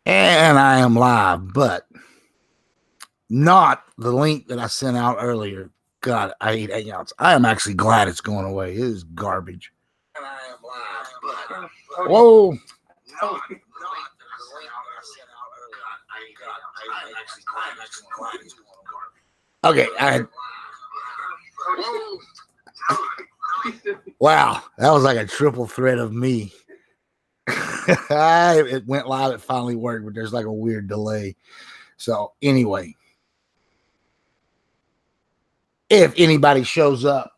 And I am live, but not the link that I sent out earlier. God, I hate hangouts. I am actually glad it's going away. It is garbage. And I am live, but whoa. Not the link that I sent out earlier. God, I am actually glad it's going away. Okay, wow, that was like a triple threat of me. It went live. It finally worked, but there's like a weird delay. So anyway, if anybody shows up,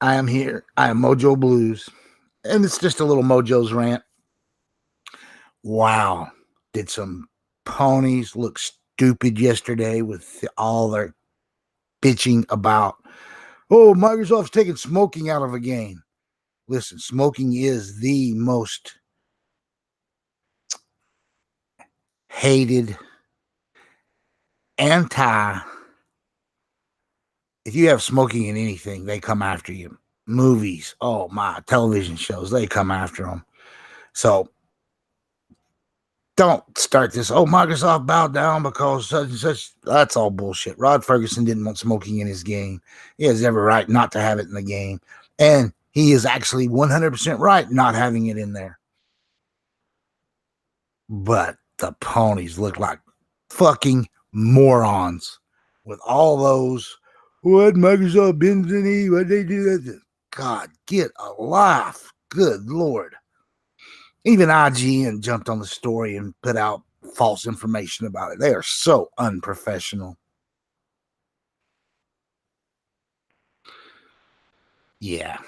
I am here. I am Mojo Blues, and it's just a little Mojo's rant. Wow, did some ponies look stupid yesterday with all their bitching about, oh, Microsoft's taking smoking out of a game. Listen, smoking is the most hated anti. If you have smoking in anything, they come after you. Movies, oh my, television shows, they come after them. So don't start this. Oh, Microsoft bowed down because such and such. That's all bullshit. Rod Ferguson didn't want smoking in his game. He has every right not to have it in the game. And he is actually 100% right not having it in there. But the ponies look like fucking morons with all those. What Microsoft bends the knee? What they do that? God, get a life. Good Lord. Even IGN jumped on the story and put out false information about it. They are so unprofessional. Yeah.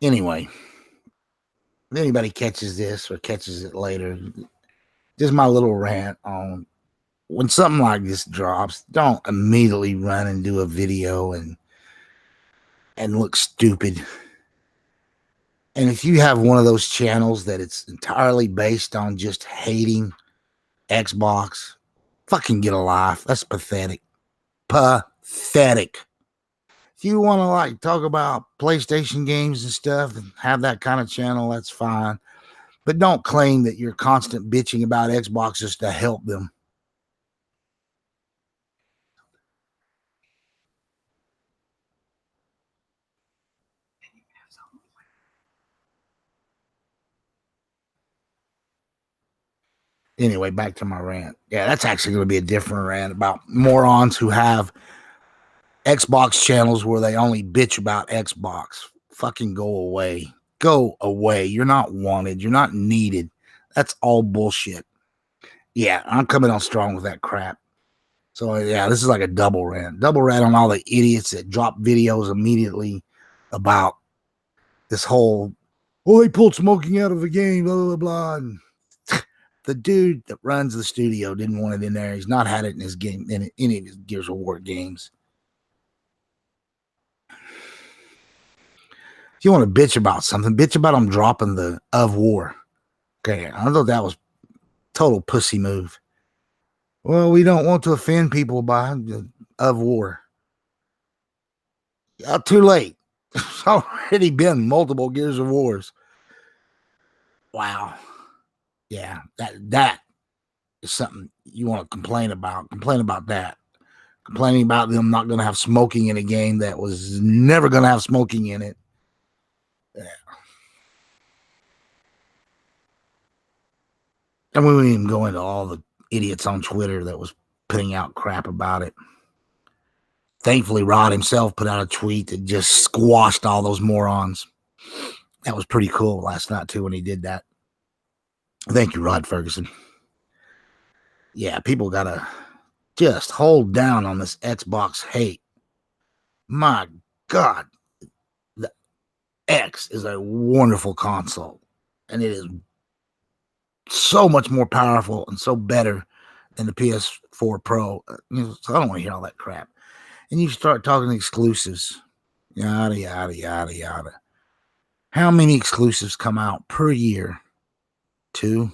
Anyway, if anybody catches this or catches it later, just my little rant on when something like this drops, don't immediately run and do a video and look stupid. And if you have one of those channels that it's entirely based on just hating Xbox, fucking get a life. That's pathetic. Pathetic. If you want to like talk about PlayStation games and stuff and have that kind of channel, that's fine. But don't claim that you're constant bitching about Xbox just to help them. Anyway, back to my rant. Yeah, that's actually going to be a different rant about morons who have Xbox channels where they only bitch about Xbox. Fucking go away. Go away. You're not wanted. You're not needed. That's all bullshit. Yeah, I'm coming on strong with that crap. So yeah, this is like a double rant. Double rant on all the idiots that drop videos immediately about this whole, oh, they pulled smoking out of the game, blah, blah, blah. And the dude that runs the studio didn't want it in there. He's not had it in his game, in any of his Gears of War games. If you want to bitch about something, bitch about them dropping the of war. Okay, I thought that was total pussy move. Well, we don't want to offend people by the of war. Too late. It's already been multiple Gears of Wars. Wow. Yeah, that is something you want to complain about. Complain about that. Complaining about them not going to have smoking in a game that was never going to have smoking in it. Yeah. And we wouldn't even go into all the idiots on Twitter that was putting out crap about it. Thankfully, Rod himself put out a tweet that just squashed all those morons. That was pretty cool last night, too, when he did that. Thank you, Rod Ferguson. Yeah, people got to just hold down on this Xbox hate. My God, the X is a wonderful console, and it is so much more powerful and so better than the PS4 Pro. So I don't want to hear all that crap. And you start talking exclusives, yada, yada, yada, yada. How many exclusives come out per year? 2.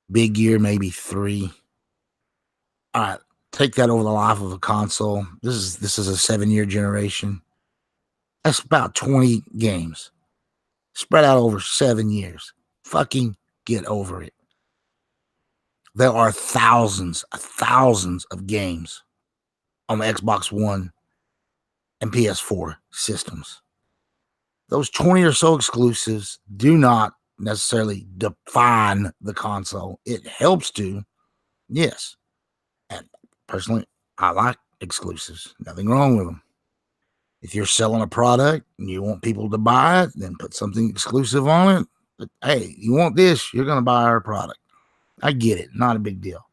Big year, maybe 3. All right, take that over the life of a console. This is a 7-year generation. That's about 20 games spread out over 7 years. Fucking get over it. There are thousands of games on the Xbox One and PS4 systems. Those 20 or so exclusives do not necessarily define the console. It helps to, yes. And personally, I like exclusives. Nothing wrong with them. If you're selling a product and you want people to buy it, then put something exclusive on it. But hey, you want this, you're going to buy our product. I get it. Not a big deal.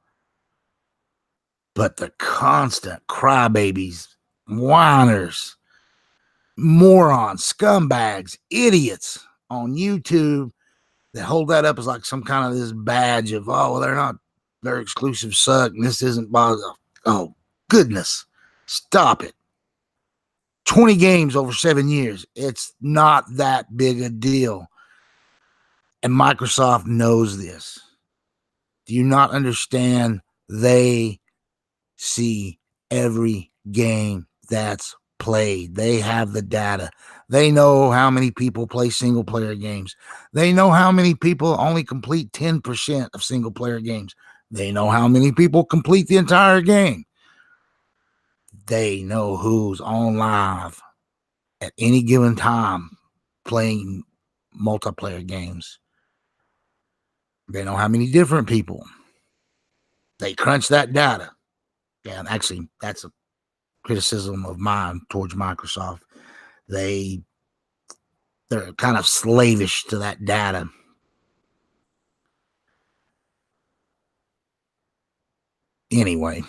But the constant crybabies, whiners, morons, scumbags, idiots on YouTube that hold that up as like some kind of this badge of, oh, well, they're not, their exclusives suck and this isn't, oh, goodness, stop it. 20 games over 7 years. It's not that big a deal. And Microsoft knows this. Do you not understand? They see every game that's played. They have the data. They know how many people play single player games. They know how many people only complete 10% of single player games. They know how many people complete the entire game. They know who's on live at any given time playing multiplayer games. They know how many different people. They crunch that data. Yeah, and actually, that's a criticism of mine towards Microsoft. They're kind of slavish to that data. Anyway,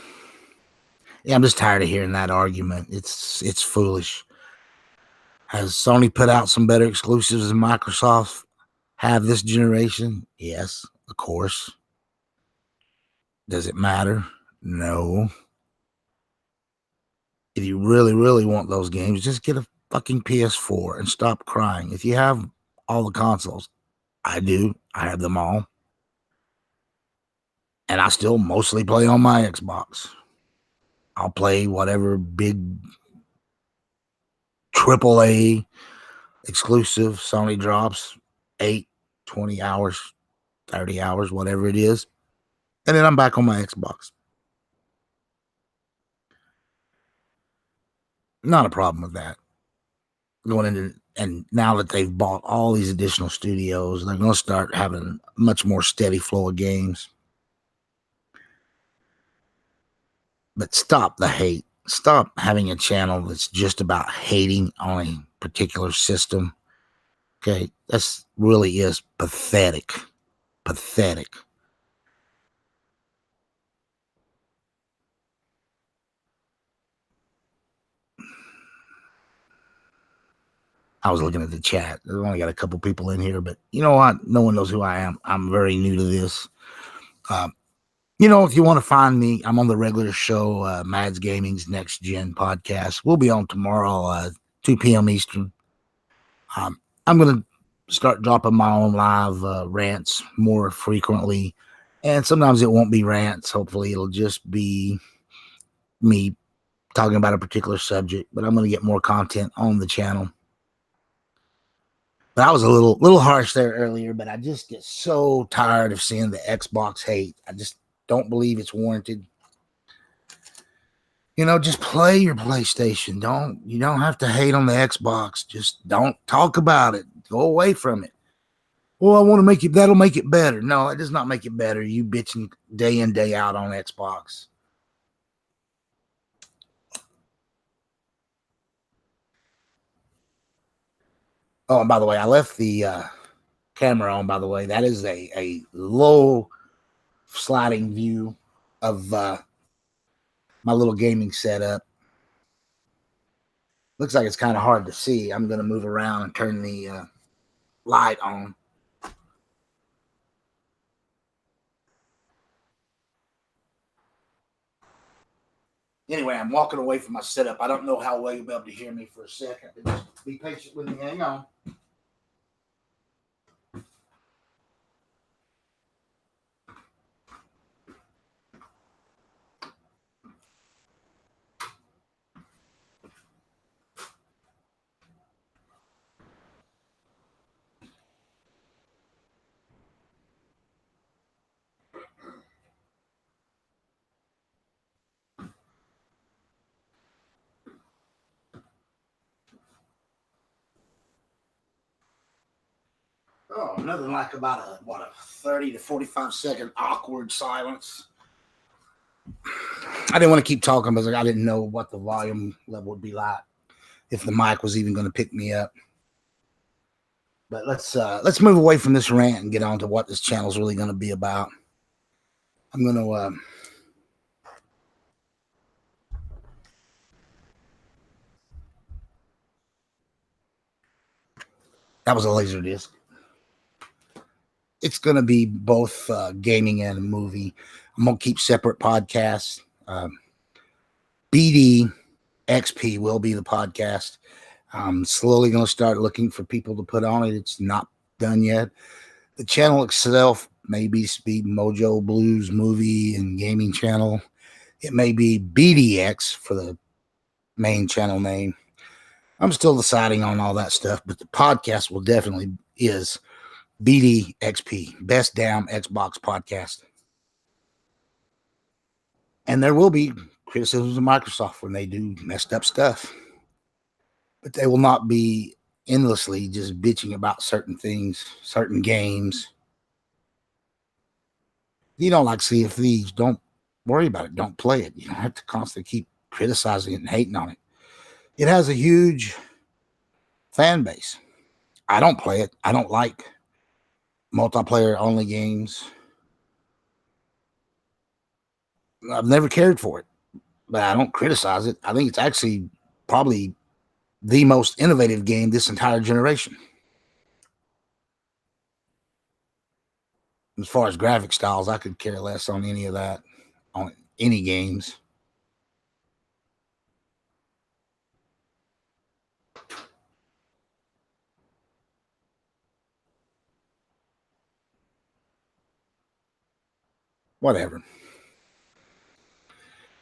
yeah, I'm just tired of hearing that argument. It's foolish. Has Sony put out some better exclusives than Microsoft have this generation? Yes, of course. Does it matter? No. If you really, really want those games, just get a fucking PS4 and stop crying. If you have all the consoles, I do. I have them all. And I still mostly play on my Xbox. I'll play whatever big AAA exclusive Sony drops, 8, 20 hours, 30 hours, whatever it is. And then I'm back on my Xbox. Not a problem with that. Going into, and now that they've bought all these additional studios, they're going to start having a much more steady flow of games. But stop the hate. Stop having a channel that's just about hating on a particular system. Okay, this really is pathetic. Pathetic. I was looking at the chat. There's only got a couple people in here, but you know what? No one knows who I am. I'm very new to this. If you want to find me, I'm on the regular show, Mads Gaming's Next Gen podcast. We'll be on tomorrow, 2 p.m. Eastern. I'm going to start dropping my own live rants more frequently. And sometimes it won't be rants. Hopefully, it'll just be me talking about a particular subject. But I'm going to get more content on the channel. But I was a little harsh there earlier, but I just get so tired of seeing the Xbox hate. I just don't believe it's warranted. Just play your PlayStation. You don't have to hate on the Xbox. Just don't talk about it. Go away from it. Well, I want to make it, that'll make it better. No, it does not make it better. You bitching day in, day out on Xbox. Oh, and by the way, I left the camera on, by the way. That is a low sliding view of my little gaming setup. Looks like it's kind of hard to see. I'm going to move around and turn the light on. Anyway, I'm walking away from my setup. I don't know how well you'll be able to hear me for a second. Just be patient with me. Hang on. Oh, nothing like about a 30 to 45-second awkward silence. I didn't want to keep talking because I didn't know what the volume level would be like, if the mic was even going to pick me up. But let's move away from this rant and get on to what this channel is really going to be about. I'm going to that was a laser disc. It's going to be both gaming and a movie. I'm going to keep separate podcasts. BD XP will be the podcast. I'm slowly going to start looking for people to put on it. It's not done yet. The channel itself may be Mojo Blues Movie and Gaming Channel. It may be BDX for the main channel name. I'm still deciding on all that stuff, but the podcast will definitely is BDXP, Best Damn Xbox Podcast. And there will be criticisms of Microsoft when they do messed up stuff. But they will not be endlessly just bitching about certain things, certain games. If you don't like Sea of Thieves, don't worry about it. Don't play it. You don't have to constantly keep criticizing it and hating on it. It has a huge fan base. I don't play it. I don't like multiplayer only games. I've never cared for it, but I don't criticize it. I think it's actually probably the most innovative game this entire generation. As far as graphic styles, I could care less on any of that, on any games. Whatever.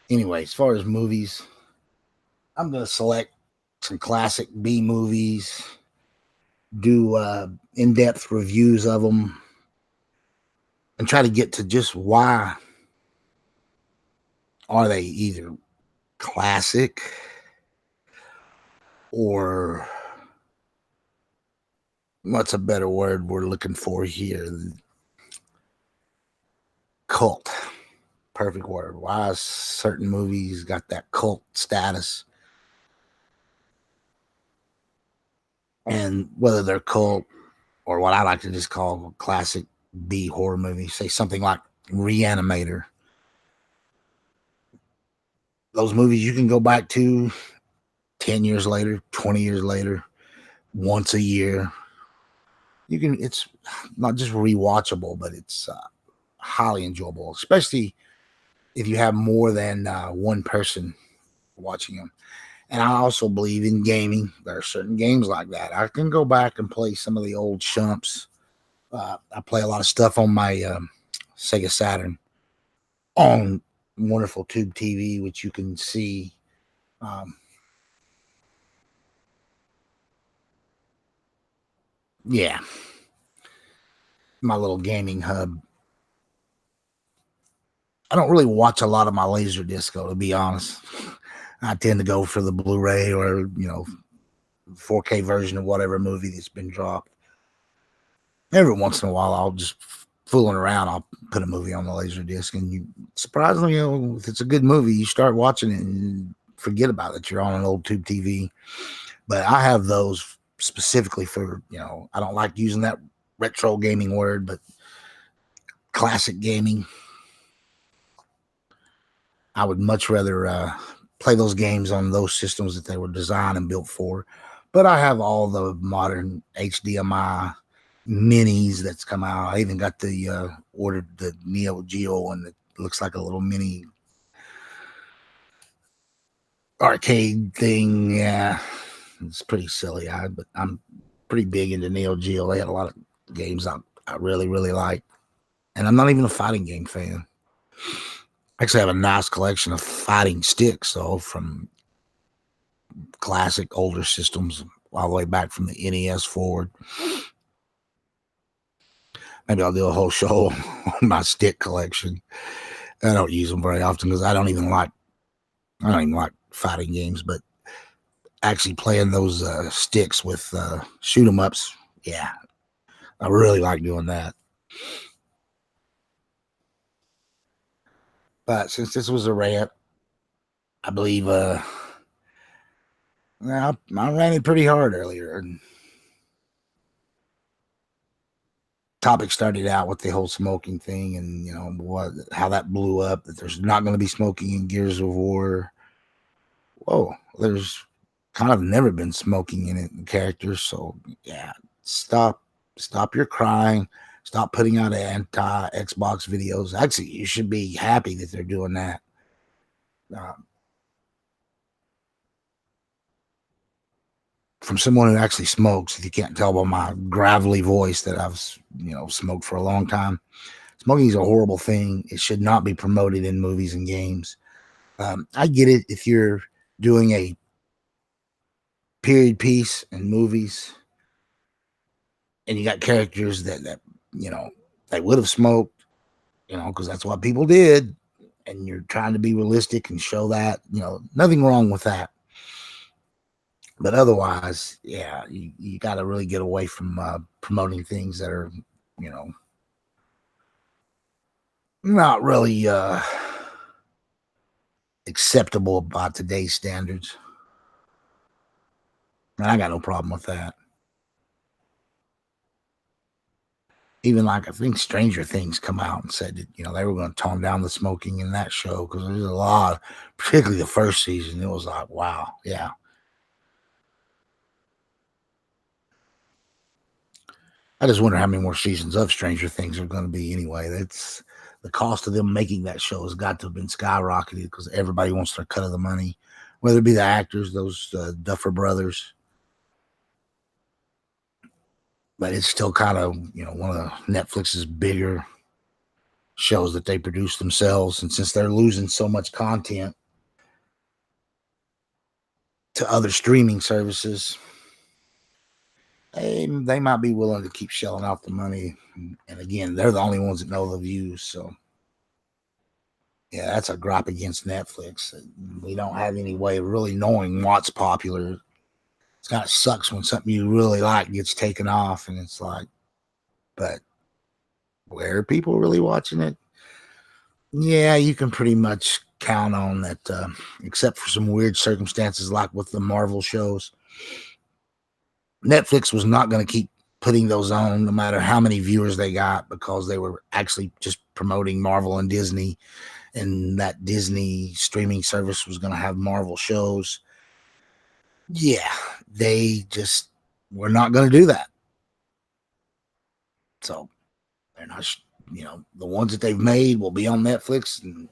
Anyway, as far as movies, I'm going to select some classic B movies, do in-depth reviews of them, and try to get to just why are they either classic or what's a better word we're looking for here? Cult. Perfect word. Why certain movies got that cult status, and whether they're cult or what I like to just call classic B horror movie. Say something like Reanimator. Those movies you can go back to 10 years later, 20 years later, once a year. You can. It's not just rewatchable, but it's highly enjoyable, especially if you have more than one person watching them. And I also believe in gaming. There are certain games like that. I can go back and play some of the old chumps. I play a lot of stuff on my Sega Saturn on wonderful tube TV, which you can see. Yeah, my little gaming hub. I don't really watch a lot of my laser disco, to be honest. I tend to go for the Blu-ray or 4K version of whatever movie that's been dropped. Every once in a while, I'll just fooling around. I'll put a movie on the laser disc, and you surprisingly, if it's a good movie, you start watching it and forget about it. You're on an old tube TV. But I have those specifically for I don't like using that retro gaming word, but classic gaming. I would much rather play those games on those systems that they were designed and built for. But I have all the modern HDMI minis that's come out. I even got the ordered the Neo Geo one that looks like a little mini arcade thing. Yeah, it's pretty silly. But I'm pretty big into Neo Geo. They had a lot of games I really, really like. And I'm not even a fighting game fan. I actually have a nice collection of fighting sticks, though, from classic older systems all the way back from the NES forward. Maybe I'll do a whole show on my stick collection. I don't use them very often because I don't even like fighting games, but actually playing those sticks with shoot 'em ups, yeah, I really like doing that. But since this was a rant, I believe I ran it pretty hard earlier. And topic started out with the whole smoking thing, and how that blew up. That there's not going to be smoking in Gears of War. Whoa, there's kind of never been smoking in it in characters. So yeah, stop your crying. Stop putting out anti Xbox videos. Actually, you should be happy that they're doing that. Uh, from someone who actually smokes, if you can't tell by my gravelly voice that I've smoked for a long time, smoking is a horrible thing. It should not be promoted in movies and games. I get it if you're doing a period piece in movies and you got characters that they would have smoked, because that's what people did, and you're trying to be realistic and show that, nothing wrong with that. But otherwise, yeah, you got to really get away from promoting things that are, you know, not really acceptable by today's standards. And I got no problem with that. Even like I think Stranger Things come out and said that they were going to tone down the smoking in that show because there's a lot, particularly the first season. It was like, wow, yeah. I just wonder how many more seasons of Stranger Things are going to be anyway. That's the cost of them making that show has got to have been skyrocketed because everybody wants their cut of the money, whether it be the actors, those Duffer brothers. But it's still kind of one of Netflix's bigger shows that they produce themselves, and since they're losing so much content to other streaming services, they might be willing to keep shelling out the money. And again, they're the only ones that know the views. So yeah, that's a gripe against Netflix. We don't have any way of really knowing what's popular. It kind of sucks when something you really like gets taken off, and it's like, but where are people really watching it? Yeah, you can pretty much count on that, except for some weird circumstances like with the Marvel shows. Netflix was not going to keep putting those on no matter how many viewers they got because they were actually just promoting Marvel and Disney, and that Disney streaming service was going to have Marvel shows. Yeah, they just were not going to do that. So they're not, the ones that they've made will be on Netflix, and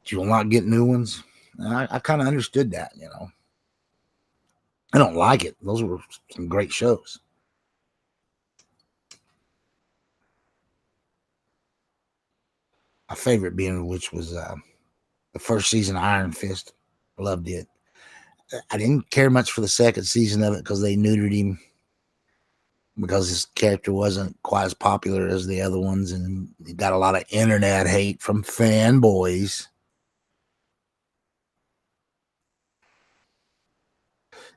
you will not get new ones. And I kind of understood that. I don't like it. Those were some great shows. My favorite being which was the first season of Iron Fist. Loved it. I didn't care much for the second season of it because they neutered him because his character wasn't quite as popular as the other ones, and he got a lot of internet hate from fanboys.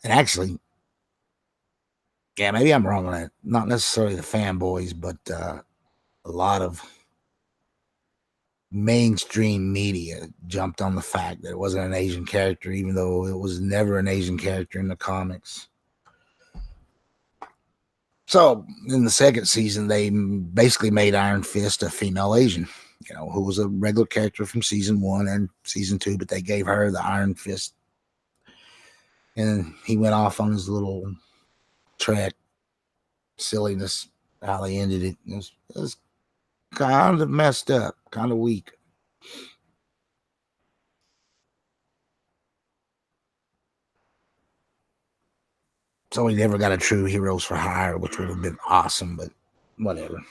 And actually, yeah, maybe I'm wrong on that. Not necessarily the fanboys, but a lot of mainstream media jumped on the fact that it wasn't an Asian character, even though it was never an Asian character in the comics. So in the second season, they basically made Iron Fist a female Asian, who was a regular character from season 1 and season 2, but they gave her the Iron Fist. And he went off on his little track silliness, how they ended it. It was kind of messed up, kind of weak. So he never got a true Heroes for Hire, which would have been awesome, but whatever.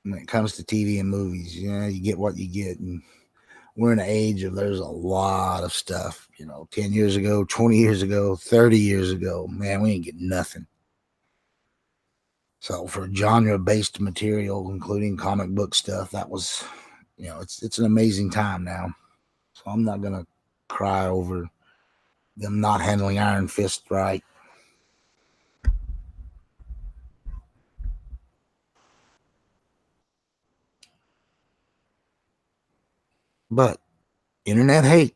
When it comes to TV and movies, you get what you get. And we're in an age of there's a lot of stuff, 10 years ago, 20 years ago, 30 years ago, man, we ain't getting nothing. So for genre based material, including comic book stuff, that was, it's an amazing time now. So I'm not going to cry over them not handling Iron Fist right. But internet hate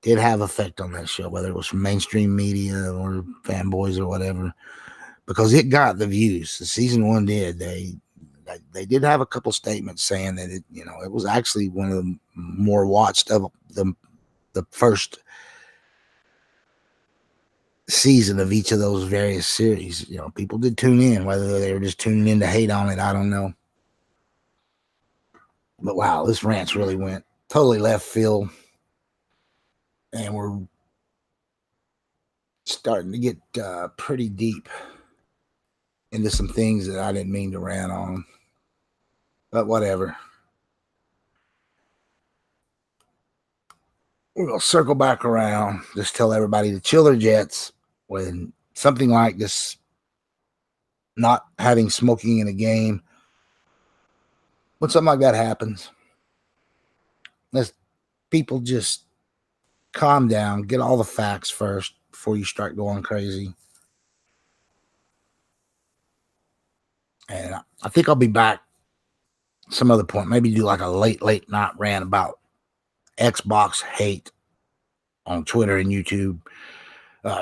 did have effect on that show, whether it was from mainstream media or fanboys or whatever, because it got the views. The season one did. They did have a couple statements saying that it was actually one of the more watched of the first season of each of those various series. People did tune in, whether they were just tuning in to hate on it, I don't know. But wow, this rant really went totally left field, and we're starting to get pretty deep into some things that I didn't mean to rant on. But whatever. We're going to circle back around. Just tell everybody to chill their jets when something like this, not having smoking in a game, when something like that happens, let's people just calm down, get all the facts first before you start going crazy. And I think I'll be back some other point, maybe do like a late night rant about Xbox hate on Twitter and YouTube.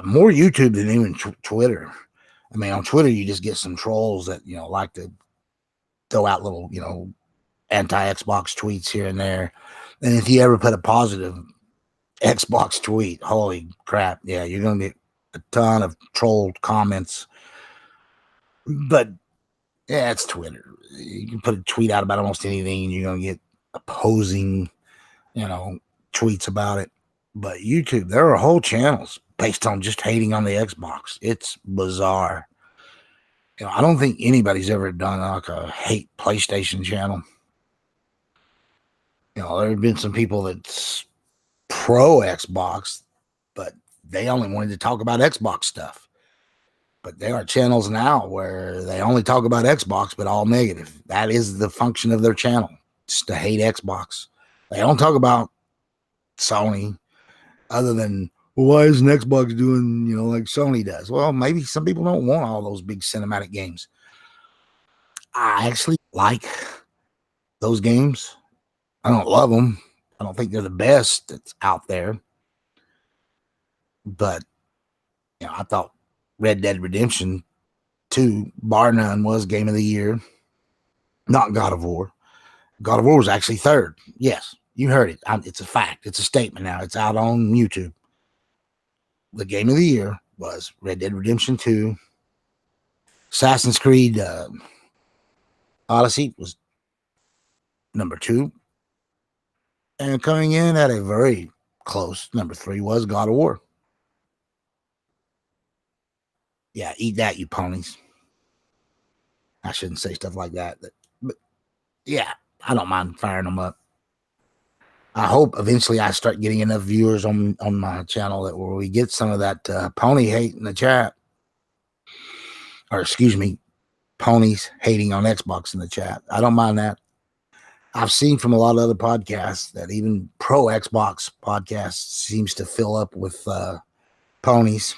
More YouTube than even Twitter. I mean, on Twitter, you just get some trolls that, like to throw out little, anti-Xbox tweets here and there. And if you ever put a positive Xbox tweet, holy crap, yeah, you're going to get a ton of trolled comments. But yeah, it's Twitter. You can put a tweet out about almost anything and you're going to get opposing, tweets about it. But YouTube, there are whole channels based on just hating on the Xbox. It's bizarre. I don't think anybody's ever done like a hate PlayStation channel. There have been some people that's pro Xbox, but they only wanted to talk about Xbox stuff. But there are channels now where they only talk about Xbox, but all negative. That is the function of their channel, just to hate Xbox. They don't talk about Sony other than, well, why isn't Xbox doing, like Sony does? Well, maybe some people don't want all those big cinematic games. I actually like those games. I don't love them. I don't think they're the best that's out there. But, I thought Red Dead Redemption 2, bar none, was game of the year. Not God of War. God of War was actually third. Yes, you heard it. It's a fact. It's a statement now. It's out on YouTube. The game of the year was Red Dead Redemption 2. Assassin's Creed Odyssey was number 2. And coming in at a very close number 3 was God of War. Yeah, eat that, you ponies. I shouldn't say stuff like that. But yeah, I don't mind firing them up. I hope eventually I start getting enough viewers on my channel that where we get some of that pony hate in the chat. Or excuse me, ponies hating on Xbox in the chat. I don't mind that. I've seen from a lot of other podcasts that even pro Xbox podcasts seems to fill up with ponies.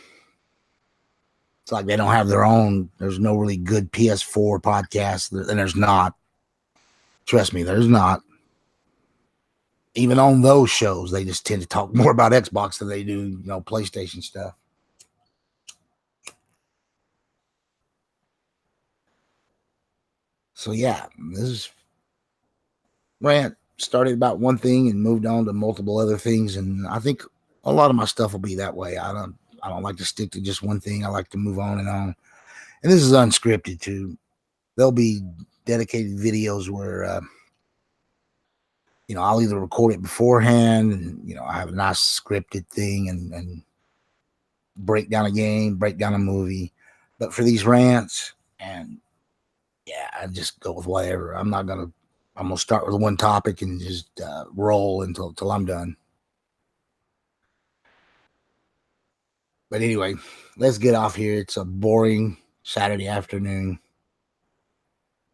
It's like they don't have their own. There's no really good PS4 podcast, and there's not. Trust me, there's not. Even on those shows, they just tend to talk more about Xbox than they do, PlayStation stuff. So yeah, this rant started about one thing and moved on to multiple other things, and I think a lot of my stuff will be that way. I don't like to stick to just one thing. I like to move on and on. And this is unscripted too. There'll be dedicated videos where I'll either record it beforehand and I have a nice scripted thing and break down a game, break down a movie. But for these rants, and yeah, I just go with whatever. I'm gonna start with one topic and just roll until I'm done. But anyway, let's get off here. It's a boring Saturday afternoon.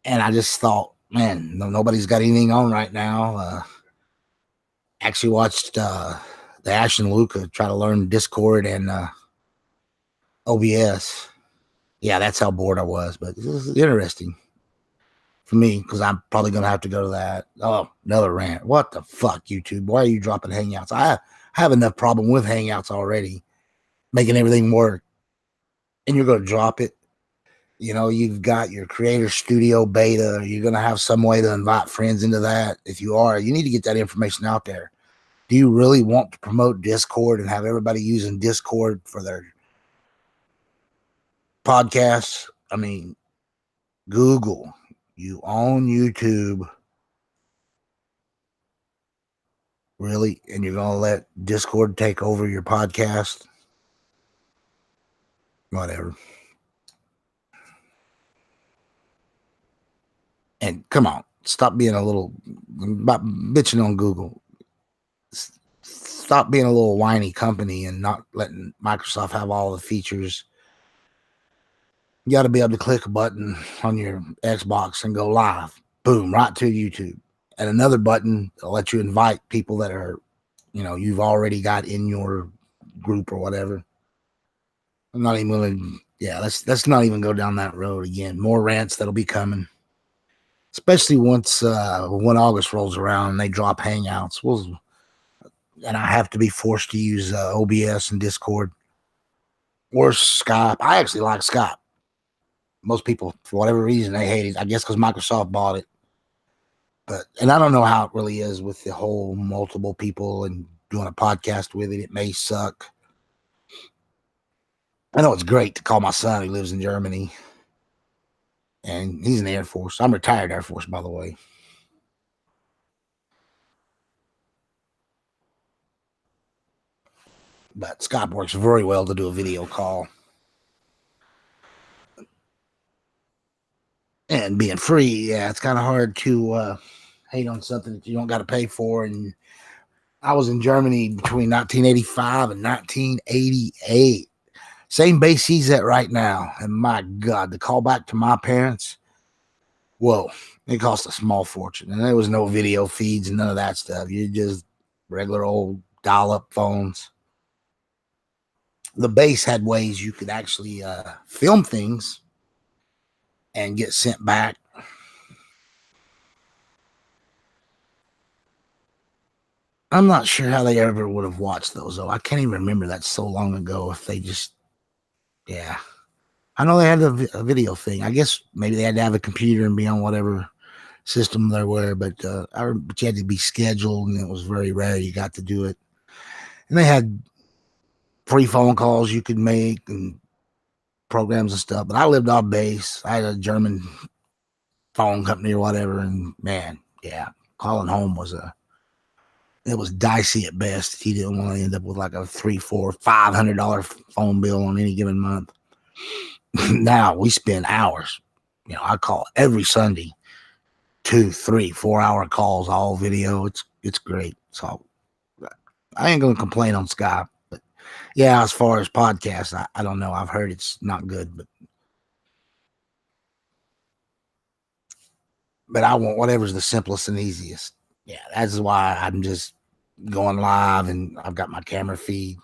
And I just thought, man, nobody's got anything on right now. Actually watched the Ash and Luca try to learn Discord and OBS. Yeah, that's how bored I was. But this is interesting. for me, because I'm probably going to have to go to that. Oh, another rant. What the fuck, YouTube? Why are you dropping Hangouts? I have enough problem with Hangouts already, making everything work. And you're going to drop it. You know, you've got your Creator Studio beta. You're going to have some way to invite friends into that. If you are, you need to get that information out there. Do you really want to promote Discord and have everybody using Discord for their podcasts? I mean, Google, you own YouTube, really? And you're going to let Discord take over your podcast? Whatever. And come on, stop being a little bitching on Google. Stop being a little whiny company and not letting Microsoft have all the features. You got to be able to click a button on your Xbox and go live. Boom, right to YouTube. And another button will let you invite people that are, you know, you've already got in your group or whatever. I'm not even willing. Yeah, let's not even go down that road again. More rants that'll be coming, especially once when August rolls around and they drop Hangouts. And I have to be forced to use OBS and Discord or Skype. I actually like Skype. Most people, for whatever reason, they hate it. I guess because Microsoft bought it. And I don't know how it really is with the whole multiple people and doing a podcast with it. It may suck. I know it's great to call my son who lives in Germany, and he's in the Air Force. I'm retired Air Force, by the way. But Skype works very well to do a video call. And being free, yeah, it's kind of hard to hate on something that you don't got to pay for. And I was in Germany between 1985 and 1988. Same base he's at right now. And my God, the call back to my parents, whoa, it cost a small fortune. And there was no video feeds and none of that stuff. You just regular old dial-up phones. The base had ways you could actually film things and get sent back. I'm not sure how they ever would have watched those, though. I can't even remember that so long ago. If they just, yeah. I know they had a video thing. I guess maybe they had to have a computer and be on whatever system they were, but you had to be scheduled, and it was very rare you got to do it. And they had free phone calls you could make and programs and stuff. But I lived off base. I had a German phone company or whatever, and man, yeah, calling home it was dicey at best. He didn't want to end up with like a $300, $400, $500 phone bill on any given month. Now we spend hours. You know, I call every Sunday, 2, 3, 4 hour calls, all video. It's great. So I ain't gonna complain on Skype. But yeah, as far as podcasts, I don't know. I've heard it's not good, but I want whatever's the simplest and easiest. Yeah, that's why I'm just going live and I've got my camera feed.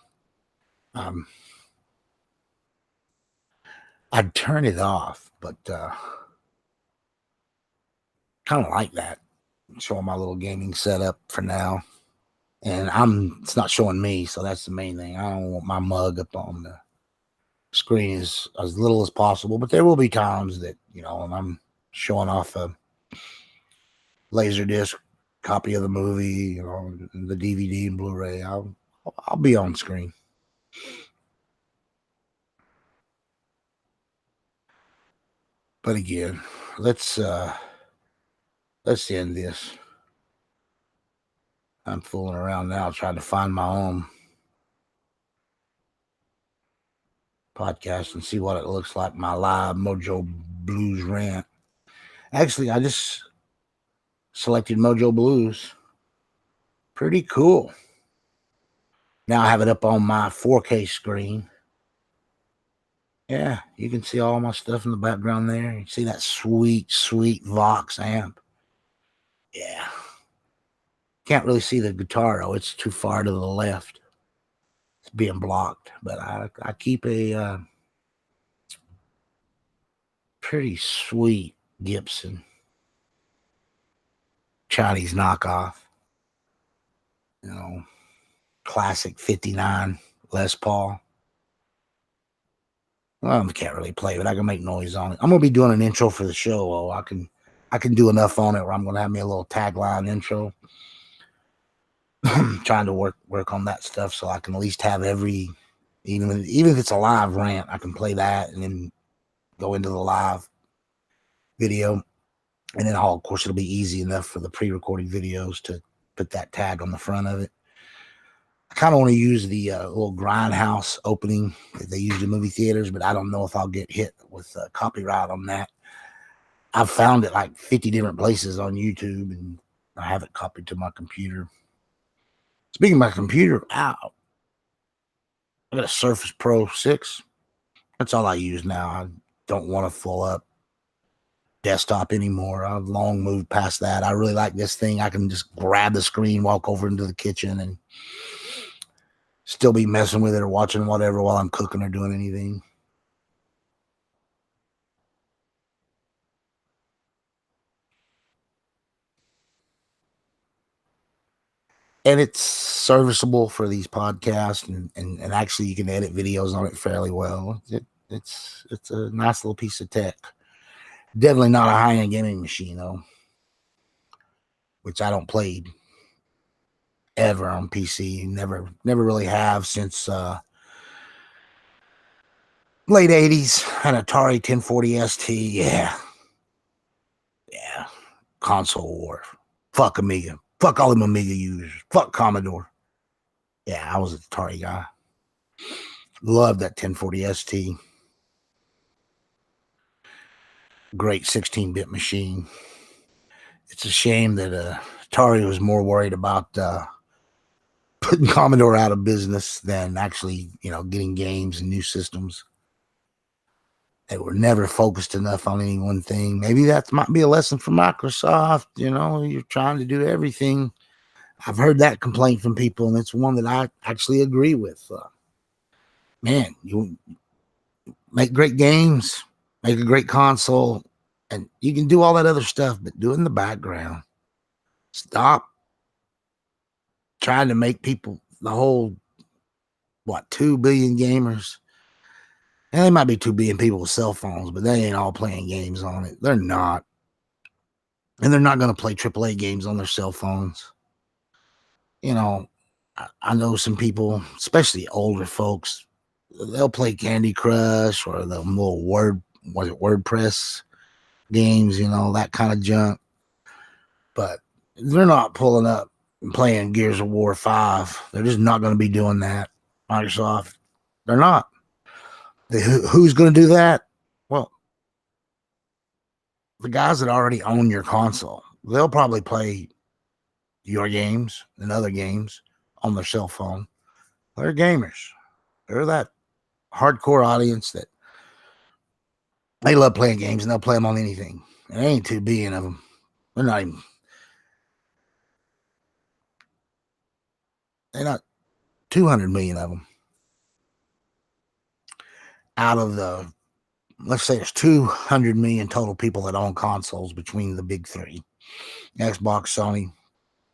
I'd turn it off, but kind of like that. Showing my little gaming setup for now. And it's not showing me, so that's the main thing. I don't want my mug up on the screen as little as possible, but there will be times that, you know, when I'm showing off a Laserdisc copy of the movie, you know, the DVD and Blu-ray, I'll be on screen. But again, let's end this. I'm fooling around now trying to find my own podcast and see what it looks like. My live Mojo Blues rant. Actually, I just selected Mojo Blues. Pretty cool. Now I have it up on my 4K screen. Yeah, you can see all my stuff in the background there. You see that sweet, sweet Vox amp. Yeah. Can't really see the guitar, though. It's too far to the left. It's being blocked. But I keep a pretty sweet Gibson. Chinese knockoff. Classic 59 Les Paul. Well, I can't really play, but I can make noise on it. I'm gonna be doing an intro for the show. Oh, I can do enough on it where I'm gonna have me a little tagline intro. Trying to work on that stuff so I can at least have every, even if it's a live rant, I can play that and then go into the live video, and then of course it'll be easy enough for the pre-recorded videos to put that tag on the front of it. I kind of want to use the little grindhouse opening that they use in movie theaters, but I don't know if I'll get hit with copyright on that. I've found it like 50 different places on YouTube, and I have it copied to my computer. Speaking of my computer, I got a Surface Pro 6. That's all I use now. I don't want a full up desktop anymore. I've long moved past that. I really like this thing. I can just grab the screen, walk over into the kitchen, and still be messing with it or watching whatever while I'm cooking or doing anything. And it's serviceable for these podcasts, and actually you can edit videos on it fairly well. It's a nice little piece of tech. Definitely not a high-end gaming machine though, which I don't play ever on PC. Never really have since late 80s. An Atari 1040 ST. Yeah. Console war. Fuck Amiga. Fuck all them Amiga users. Fuck Commodore. Yeah, I was an Atari guy. Loved that 1040 ST. Great 16-bit machine. It's a shame that Atari was more worried about putting Commodore out of business than actually, getting games and new systems. They were never focused enough on any one thing. Maybe that might be a lesson for Microsoft. You're trying to do everything. I've heard that complaint from people, and it's one that I actually agree with. Man, you make great games, make a great console, and you can do all that other stuff, but do it in the background. Stop trying to make people, the whole, 2 billion gamers. And they might be 2 billion people with cell phones, but they ain't all playing games on it. They're not. And they're not going to play AAA games on their cell phones. I know some people, especially older folks, they'll play Candy Crush or the little WordPress games, that kind of junk. But they're not pulling up and playing Gears of War 5. They're just not going to be doing that. Microsoft, they're not. Who's going to do that? Well, the guys that already own your console, they'll probably play your games and other games on their cell phone. They're gamers. They're that hardcore audience that they love playing games, and they'll play them on anything. There ain't 2 billion of them. They're not 200 million of them. Out of the, let's say there's 200 million total people that own consoles between the big three: Xbox, Sony,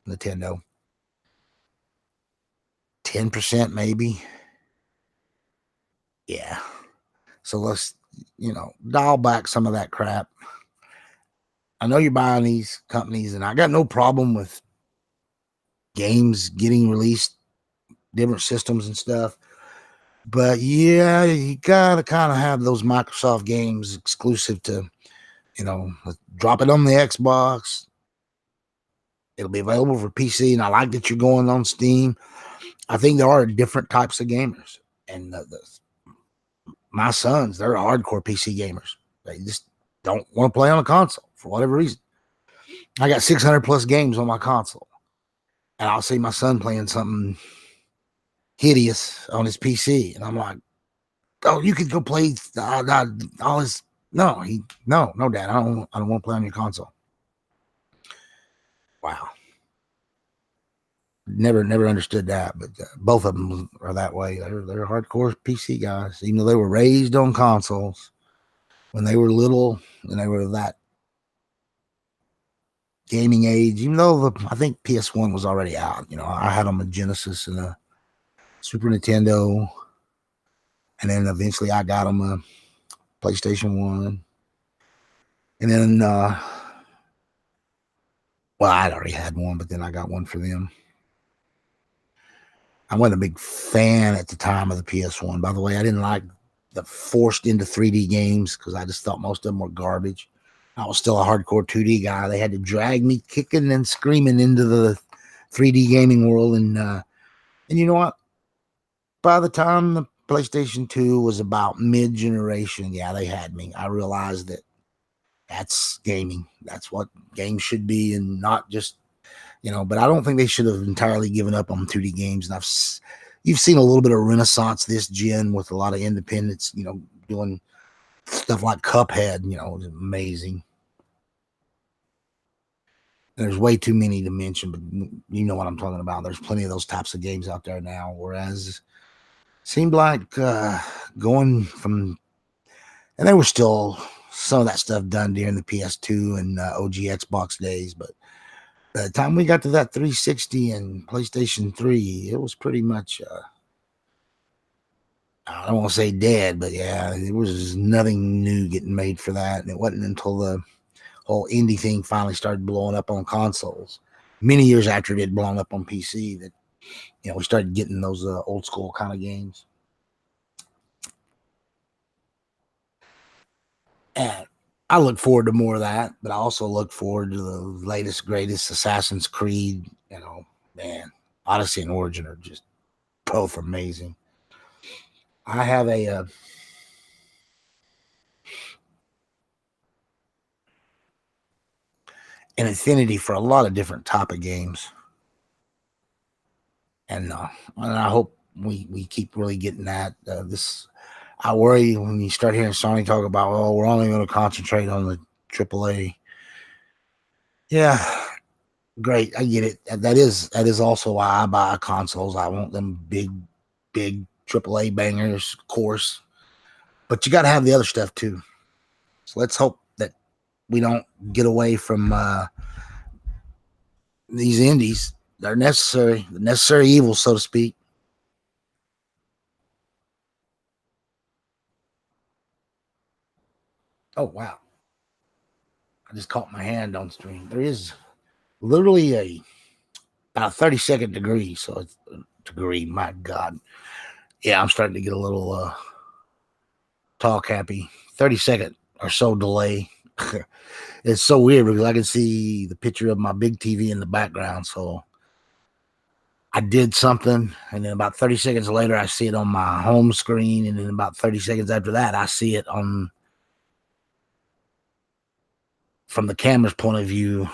Nintendo. 10% maybe. Yeah. So let's, dial back some of that crap. I know you're buying these companies, and I got no problem with games getting released, different systems and stuff. But yeah, you gotta kind of have those Microsoft games exclusive to, drop it on the Xbox. It'll be available for PC, and I like that you're going on Steam. I think there are different types of gamers, and my sons, they're hardcore PC gamers. They just don't want to play on a console for whatever reason. I got 600 plus games on my console, and I'll see my son playing something hideous on his PC, and I'm like, "Oh, you could go play all his." No, no, Dad, I don't want to play on your console. Wow, never understood that, but both of them are that way. They're hardcore PC guys, even though they were raised on consoles when they were little, and they were that gaming age, even though I think PS1 was already out. I had on a Genesis and a Super Nintendo, and then eventually I got them a PlayStation 1. And then, well, I'd already had one, but then I got one for them. I wasn't a big fan at the time of the PS1. By the way, I didn't like the forced into 3D games because I just thought most of them were garbage. I was still a hardcore 2D guy. They had to drag me kicking and screaming into the 3D gaming world. And you know what? By the time the PlayStation 2 was about mid-generation, yeah, they had me. I realized that that's gaming. That's what games should be, and not just, but I don't think they should have entirely given up on 2D games. And you've seen a little bit of renaissance this gen with a lot of independents, doing stuff like Cuphead, is amazing. There's way too many to mention, but you know what I'm talking about. There's plenty of those types of games out there now, whereas seemed like going from, and there was still some of that stuff done during the PS2 and OG Xbox days, but by the time we got to that 360 and PlayStation 3, it was pretty much, I don't want to say dead, but yeah, there was nothing new getting made for that. And it wasn't until the whole indie thing finally started blowing up on consoles, many years after it had blown up on PC, that, we started getting those old school kind of games. And I look forward to more of that, but I also look forward to the latest, greatest Assassin's Creed. Man, Odyssey and Origin are just both amazing. I have an affinity for a lot of different type of games, and I hope we keep really getting that. I worry when you start hearing Sony talk about, oh, we're only going to concentrate on the AAA. Yeah, great, I get it. That is also why I buy consoles. I want them big AAA bangers, of course, but you got to have the other stuff too. So let's hope that we don't get away from these indies. They're necessary, the necessary evils, so to speak. Oh wow! I just caught my hand on stream. There is literally about a 30-second degree. So it's a degree. My God, yeah, I'm starting to get a little talk happy. 30-second or so delay. It's so weird because I can see the picture of my big TV in the background. So I did something, and then about 30 seconds later, I see it on my home screen, and then about 30 seconds after that, I see it from the camera's point of view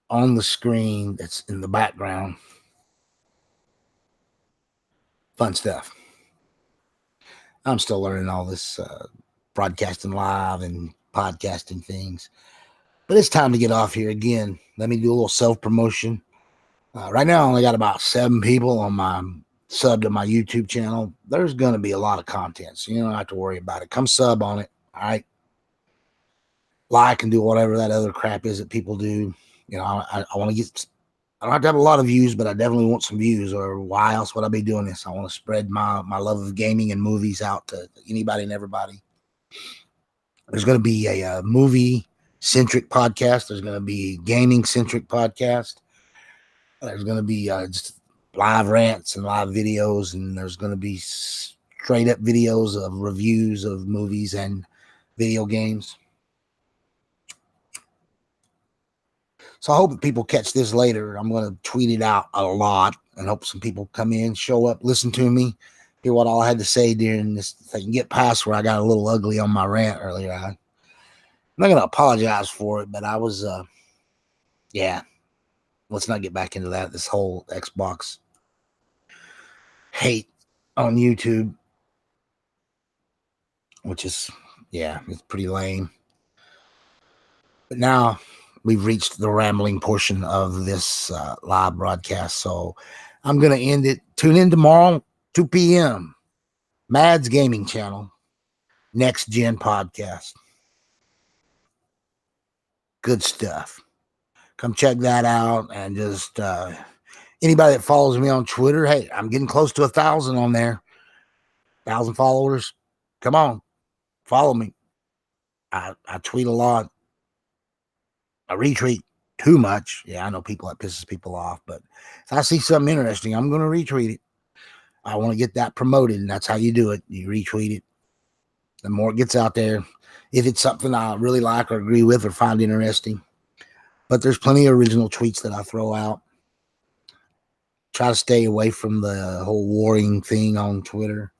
on the screen that's in the background. Fun stuff. I'm still learning all this broadcasting live and podcasting things. But it's time to get off here again. Let me do a little self-promotion. Right now, I only got about 7 people on my sub to my YouTube channel. There's going to be a lot of content, so you don't have to worry about it. Come sub on it, all right? Like and do whatever that other crap is that people do. I want to get, I don't have to have a lot of views, but I definitely want some views, or why else would I be doing this? I want to spread my love of gaming and movies out to anybody and everybody. There's going to be a movie-centric podcast. There's going to be a gaming-centric podcast. There's going to be just live rants and live videos, and there's going to be straight-up videos of reviews of movies and video games. So I hope that people catch this later. I'm going to tweet it out a lot and hope some people come in, show up, listen to me, hear what all I had to say during this thing, get past where I got a little ugly on my rant earlier. I'm not going to apologize for it, but I was, yeah, let's not get back into that. This whole Xbox hate on YouTube, which is, yeah, it's pretty lame. But now we've reached the rambling portion of this live broadcast. So I'm going to end it. Tune in tomorrow, 2 p.m. Mad's Gaming Channel, Next Gen Podcast. Good stuff. Come check that out. And just anybody that follows me on Twitter, hey, I'm getting close to 1,000 on there. 1,000 followers. Come on, follow me. I tweet a lot. I retweet too much. Yeah, I know that pisses people off, but if I see something interesting, I'm going to retweet it. I want to get that promoted, and that's how you do it. You retweet it. The more it gets out there, if it's something I really like or agree with or find interesting. But there's plenty of original tweets that I throw out. Try to stay away from the whole warring thing on Twitter.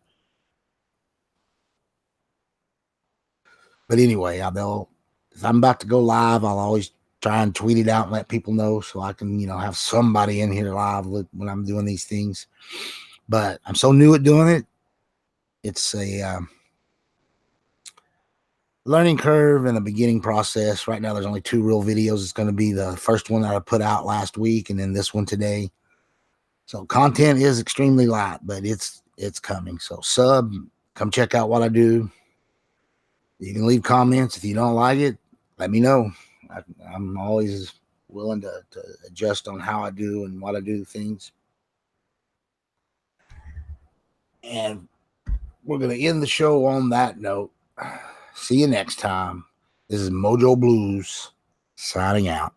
But anyway, if I'm about to go live, I'll always try and tweet it out and let people know so I can, have somebody in here live when I'm doing these things. But I'm so new at doing it. It's a learning curve and a beginning process. Right now, there's only 2 real videos. It's going to be the first one that I put out last week and then this one today. So content is extremely light, but it's coming. So come check out what I do. You can leave comments. If you don't like it, let me know. I'm always willing to adjust on how I do and what I do things. And we're going to end the show on that note. See you next time. This is Mojo Blues signing out.